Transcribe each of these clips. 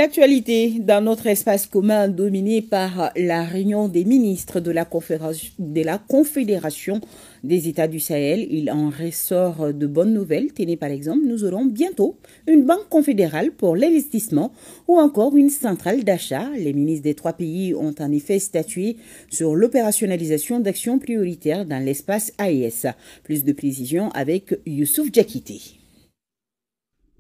L'actualité dans notre espace commun dominé par la réunion des ministres de la Confédération des États du Sahel. Il en ressort de bonnes nouvelles. Tenez par exemple, nous aurons bientôt une banque confédérale pour l'investissement ou encore une centrale d'achat. Les ministres des trois pays ont en effet statué sur l'opérationnalisation d'actions prioritaires dans l'espace AES. Plus de précisions avec Youssouf Djakité.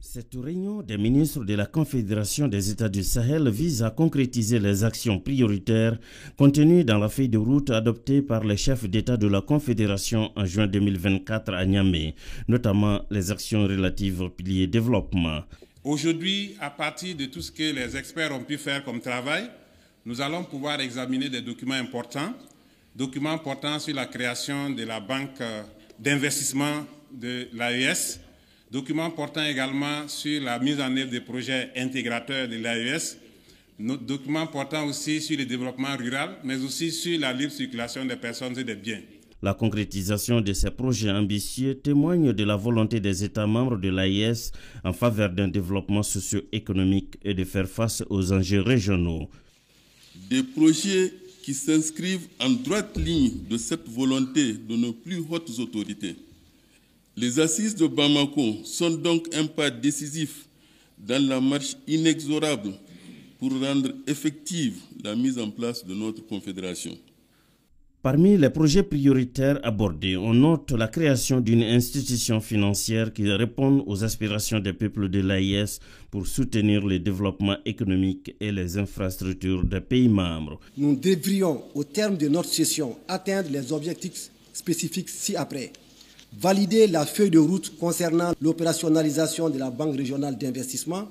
Cette réunion des ministres de la Confédération des États du Sahel vise à concrétiser les actions prioritaires contenues dans la feuille de route adoptée par les chefs d'État de la Confédération en juin 2024 à Niamey, notamment les actions relatives au pilier développement. Aujourd'hui, à partir de tout ce que les experts ont pu faire comme travail, nous allons pouvoir examiner des documents portant sur la création de la banque d'investissement de l'AES, documents portant également sur la mise en œuvre des projets intégrateurs de l'AES, documents portant aussi sur le développement rural, mais aussi sur la libre circulation des personnes et des biens. La concrétisation de ces projets ambitieux témoigne de la volonté des États membres de l'AES en faveur d'un développement socio-économique et de faire face aux enjeux régionaux. Des projets qui s'inscrivent en droite ligne de cette volonté de nos plus hautes autorités. Les assises de Bamako sont donc un pas décisif dans la marche inexorable pour rendre effective la mise en place de notre confédération. Parmi les projets prioritaires abordés, on note la création d'une institution financière qui réponde aux aspirations des peuples de l'AES pour soutenir le développement économique et les infrastructures des pays membres. Nous devrions, au terme de notre session, atteindre les objectifs spécifiques ci-après. Valider la feuille de route concernant l'opérationnalisation de la Banque régionale d'investissement,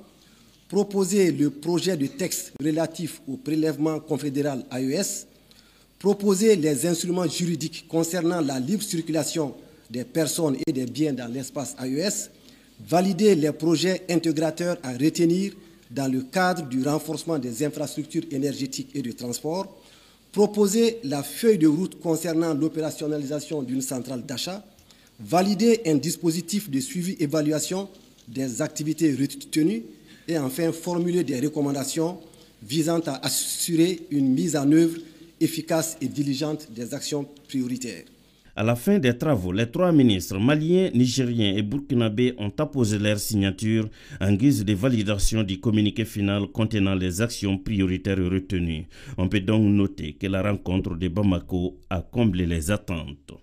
proposer le projet de texte relatif au prélèvement confédéral AES, proposer les instruments juridiques concernant la libre circulation des personnes et des biens dans l'espace AES, valider les projets intégrateurs à retenir dans le cadre du renforcement des infrastructures énergétiques et de transport, proposer la feuille de route concernant l'opérationnalisation d'une centrale d'achat, valider un dispositif de suivi-évaluation des activités retenues et enfin formuler des recommandations visant à assurer une mise en œuvre efficace et diligente des actions prioritaires. À la fin des travaux, les trois ministres maliens, nigériens et burkinabés ont apposé leur signature en guise de validation du communiqué final contenant les actions prioritaires retenues. On peut donc noter que la rencontre de Bamako a comblé les attentes.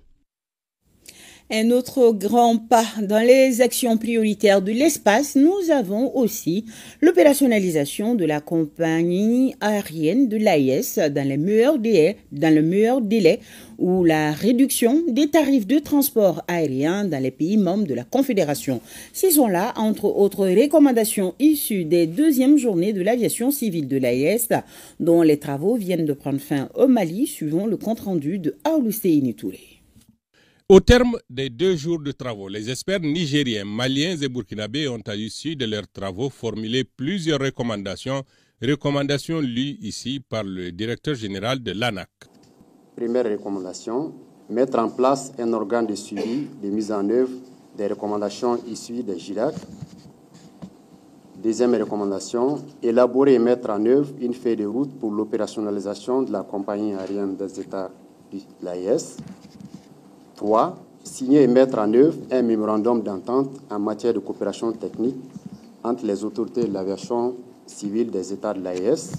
Un autre grand pas dans les actions prioritaires de l'espace, nous avons aussi l'opérationnalisation de la compagnie aérienne de l'AES dans le meilleur délai ou la réduction des tarifs de transport aérien dans les pays membres de la Confédération. Ces sont là, entre autres recommandations issues des deuxièmes journées de l'aviation civile de l'AES, dont les travaux viennent de prendre fin au Mali, suivant le compte-rendu de Aoulou Seyni Touré. Au terme des 2 jours de travaux, les experts nigériens, maliens et burkinabés ont à l'issue de leurs travaux formulé plusieurs recommandations lues ici par le directeur général de l'ANAC. Première recommandation, mettre en place un organe de suivi de mise en œuvre des recommandations issues des GIRAC. Deuxième recommandation, élaborer et mettre en œuvre une feuille de route pour l'opérationnalisation de la compagnie aérienne des États de l'AES. 3. Signer et mettre en œuvre un mémorandum d'entente en matière de coopération technique entre les autorités de l'aviation civile des États de l'AES.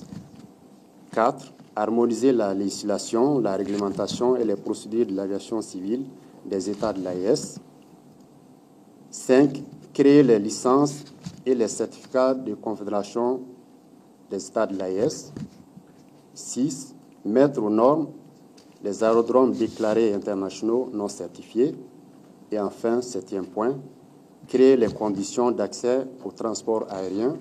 4. Harmoniser la législation, la réglementation et les procédures de l'aviation civile des États de l'AES. 5. Créer les licences et les certificats de confédération des États de l'AES. 6. Mettre aux normes les aérodromes déclarés internationaux non certifiés. Et enfin, 7e point, créer les conditions d'accès au transport aérien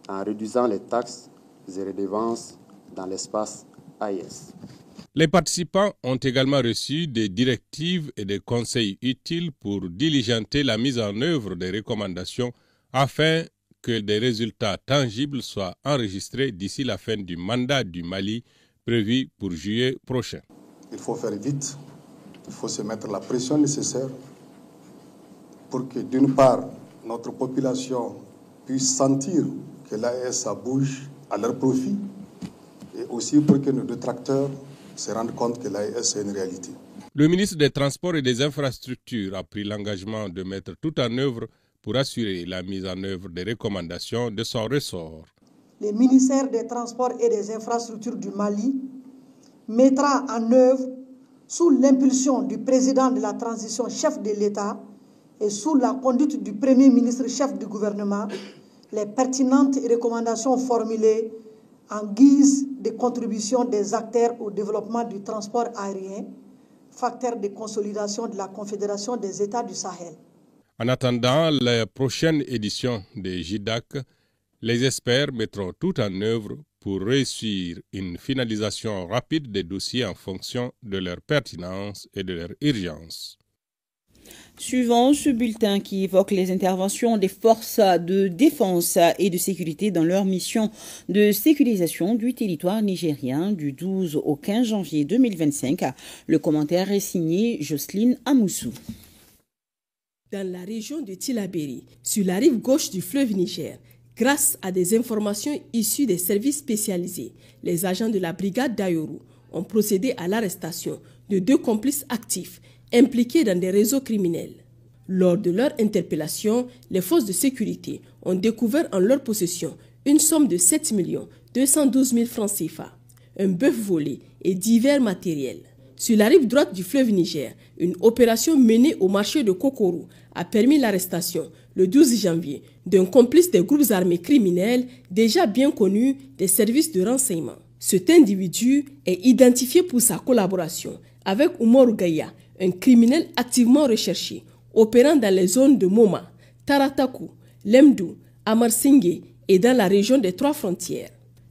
en réduisant les taxes et redevances dans l'espace AES. Les participants ont également reçu des directives et des conseils utiles pour diligenter la mise en œuvre des recommandations afin que des résultats tangibles soient enregistrés d'ici la fin du mandat du Mali prévu pour juillet prochain. Il faut faire vite, il faut se mettre la pression nécessaire pour que, d'une part, notre population puisse sentir que l'AES bouge à leur profit et aussi pour que nos détracteurs se rendent compte que l'AES est une réalité. Le ministre des Transports et des Infrastructures a pris l'engagement de mettre tout en œuvre pour assurer la mise en œuvre des recommandations de son ressort. Le ministère des Transports et des Infrastructures du Mali mettra en œuvre, sous l'impulsion du président de la transition chef de l'État et sous la conduite du Premier ministre chef du gouvernement, les pertinentes recommandations formulées en guise de contribution des acteurs au développement du transport aérien, facteur de consolidation de la Confédération des États du Sahel. En attendant la prochaine édition des JIDAC, les experts mettront tout en œuvre pour réussir une finalisation rapide des dossiers en fonction de leur pertinence et de leur urgence. Suivant ce bulletin qui évoque les interventions des forces de défense et de sécurité dans leur mission de sécurisation du territoire nigérien du 12 au 15 janvier 2025, le commentaire est signé Jocelyne Amoussou. Dans la région de Tillabéri, sur la rive gauche du fleuve Niger, grâce à des informations issues des services spécialisés, les agents de la brigade d'Ayoru ont procédé à l'arrestation de 2 complices actifs impliqués dans des réseaux criminels. Lors de leur interpellation, les forces de sécurité ont découvert en leur possession une somme de 7 212 000 francs CFA, un bœuf volé et divers matériels. Sur la rive droite du fleuve Niger, une opération menée au marché de Kokoro a permis l'arrestation, le 12 janvier, d'un complice des groupes armés criminels déjà bien connus des services de renseignement. Cet individu est identifié pour sa collaboration avec Oumar Gaya, un criminel activement recherché, opérant dans les zones de Moma, Taratakou, Lemdou, Amarsingue et dans la région des 3 frontières.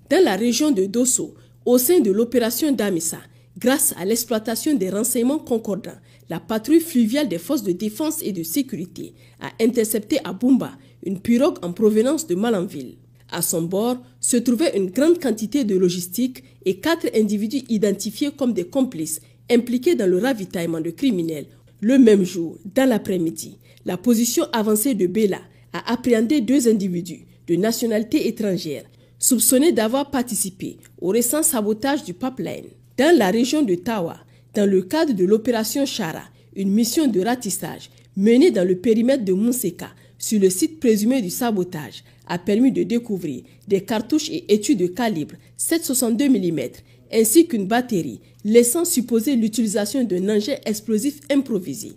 Dans la région de Dosso, au sein de l'opération Damissa, grâce à l'exploitation des renseignements concordants, la patrouille fluviale des forces de défense et de sécurité a intercepté à Bumba une pirogue en provenance de Malanville. À son bord se trouvait une grande quantité de logistique et 4 individus identifiés comme des complices impliqués dans le ravitaillement de criminels. Le même jour, dans l'après-midi, la position avancée de Bela a appréhendé 2 individus de nationalité étrangère soupçonnés d'avoir participé au récent sabotage du pipeline. Dans la région de Tawa, dans le cadre de l'opération Chara, une mission de ratissage menée dans le périmètre de Mousseka sur le site présumé du sabotage a permis de découvrir des cartouches et étuis de calibre 7,62 mm ainsi qu'une batterie laissant supposer l'utilisation d'un engin explosif improvisé.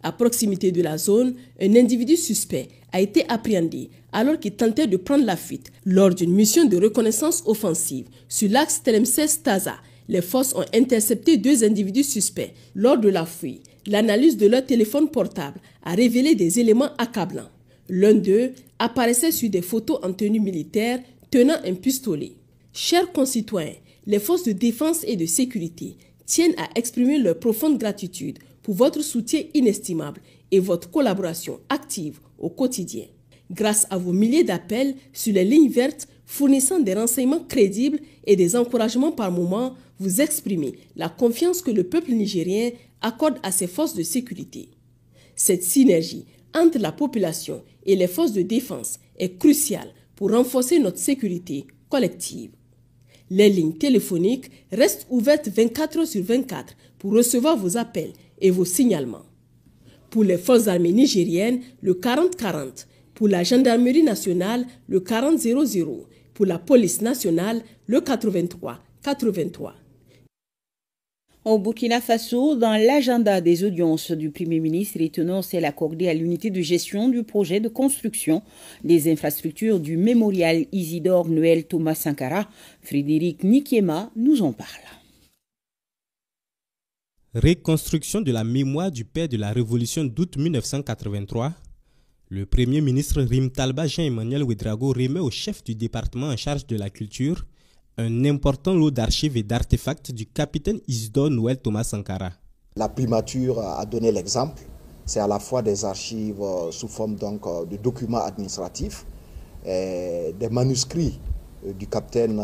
À proximité de la zone, un individu suspect a été appréhendé alors qu'il tentait de prendre la fuite lors d'une mission de reconnaissance offensive sur l'axe Tlemcès-Taza. Les forces ont intercepté 2 individus suspects. Lors de la fuite, l'analyse de leur téléphone portable a révélé des éléments accablants. L'un d'eux apparaissait sur des photos en tenue militaire tenant un pistolet. Chers concitoyens, les forces de défense et de sécurité tiennent à exprimer leur profonde gratitude pour votre soutien inestimable et votre collaboration active au quotidien. Grâce à vos milliers d'appels sur les lignes vertes fournissant des renseignements crédibles et des encouragements par moment, vous exprimez la confiance que le peuple nigérien accorde à ses forces de sécurité. Cette synergie entre la population et les forces de défense est cruciale pour renforcer notre sécurité collective. Les lignes téléphoniques restent ouvertes 24 heures sur 24 pour recevoir vos appels et vos signalements. Pour les forces armées nigériennes, le 40-40. Pour la gendarmerie nationale, le 40-00. Pour la police nationale, le 83-83. Au Burkina Faso, dans l'agenda des audiences du Premier ministre, étonnant celle accordée à l'unité de gestion du projet de construction des infrastructures du mémorial Isidore Noël Thomas Sankara, Frédéric Nikiema nous en parle. Reconstruction de la mémoire du père de la révolution d'août 1983. Le Premier ministre Rim Talba Jean-Emmanuel Ouedraogo remet au chef du département en charge de la culture un important lot d'archives et d'artefacts du capitaine Isidore Noël Thomas Sankara. La primature a donné l'exemple. C'est à la fois des archives sous forme de documents administratifs, des manuscrits du capitaine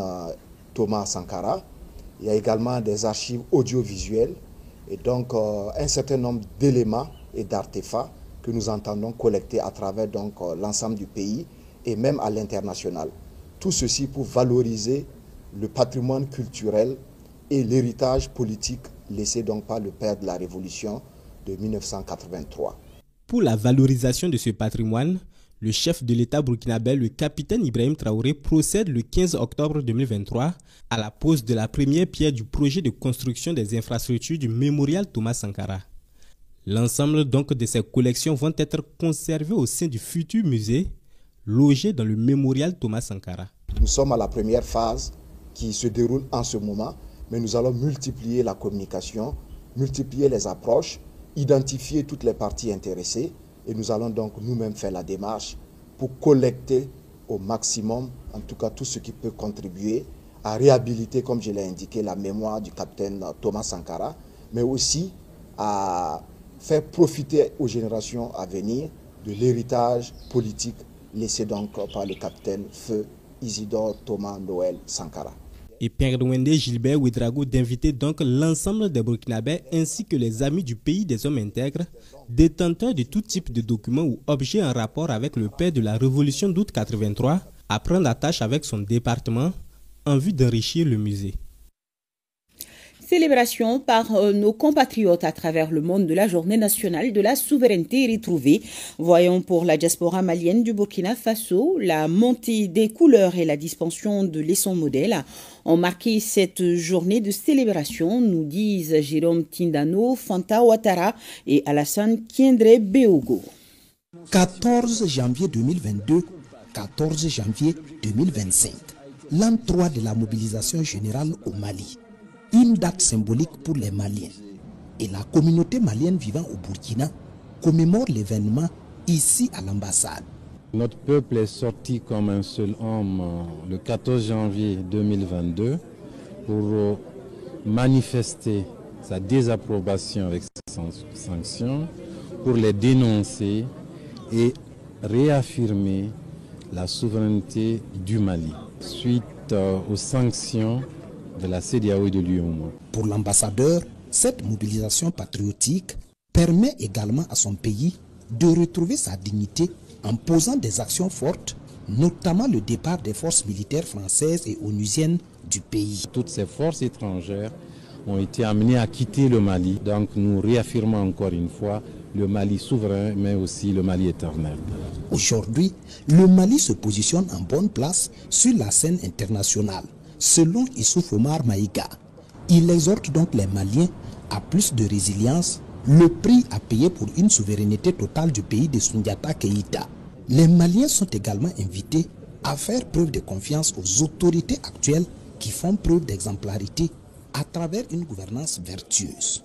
Thomas Sankara. Il y a également des archives audiovisuelles et donc un certain nombre d'éléments et d'artefacts que nous entendons collecter à travers l'ensemble du pays et même à l'international. Tout ceci pour valoriser le patrimoine culturel et l'héritage politique laissé donc par le père de la Révolution de 1983. Pour la valorisation de ce patrimoine, le chef de l'État burkinabé, le capitaine Ibrahim Traoré, procède le 15 octobre 2023 à la pose de la première pierre du projet de construction des infrastructures du mémorial Thomas Sankara. L'ensemble donc de ces collections vont être conservées au sein du futur musée, logé dans le mémorial Thomas Sankara. Nous sommes à la première phase qui se déroule en ce moment, mais nous allons multiplier la communication, multiplier les approches, identifier toutes les parties intéressées et nous allons donc nous-mêmes faire la démarche pour collecter au maximum, en tout cas tout ce qui peut contribuer à réhabiliter, comme je l'ai indiqué, la mémoire du capitaine Thomas Sankara, mais aussi à faire profiter aux générations à venir de l'héritage politique laissé donc par le capitaine Feu Isidore Thomas Noël Sankara. Et Père Nwende Gilbert Ouedraogo d'inviter donc l'ensemble des Burkinabés ainsi que les amis du pays des hommes intègres, détenteurs de tout type de documents ou objets en rapport avec le père de la Révolution d'août 83, à prendre attache avec son département en vue d'enrichir le musée. Célébration par nos compatriotes à travers le monde de la journée nationale de la souveraineté retrouvée. Voyons pour la diaspora malienne du Burkina Faso, la montée des couleurs et la dispensation de leçons modèles ont marqué cette journée de célébration, nous disent Jérôme Tindano, Fanta Ouattara et Alassane Kiendre Beogo. 14 janvier 2022, 14 janvier 2025, l'an 3 de la mobilisation générale au Mali. Une date symbolique pour les Maliens. Et la communauté malienne vivant au Burkina commémore l'événement ici à l'ambassade. Notre peuple est sorti comme un seul homme le 14 janvier 2022 pour manifester sa désapprobation avec ces sanctions, pour les dénoncer et réaffirmer la souveraineté du Mali suite aux sanctions de la CEDEAO et de l'UEMOA. Pour l'ambassadeur, cette mobilisation patriotique permet également à son pays de retrouver sa dignité en posant des actions fortes, notamment le départ des forces militaires françaises et onusiennes du pays. Toutes ces forces étrangères ont été amenées à quitter le Mali, donc nous réaffirmons encore une fois le Mali souverain, mais aussi le Mali éternel. Aujourd'hui, le Mali se positionne en bonne place sur la scène internationale. Selon Issouf Omar Maïga, il exhorte donc les Maliens à plus de résilience, le prix à payer pour une souveraineté totale du pays de Soundiata Keïta. Les Maliens sont également invités à faire preuve de confiance aux autorités actuelles qui font preuve d'exemplarité à travers une gouvernance vertueuse.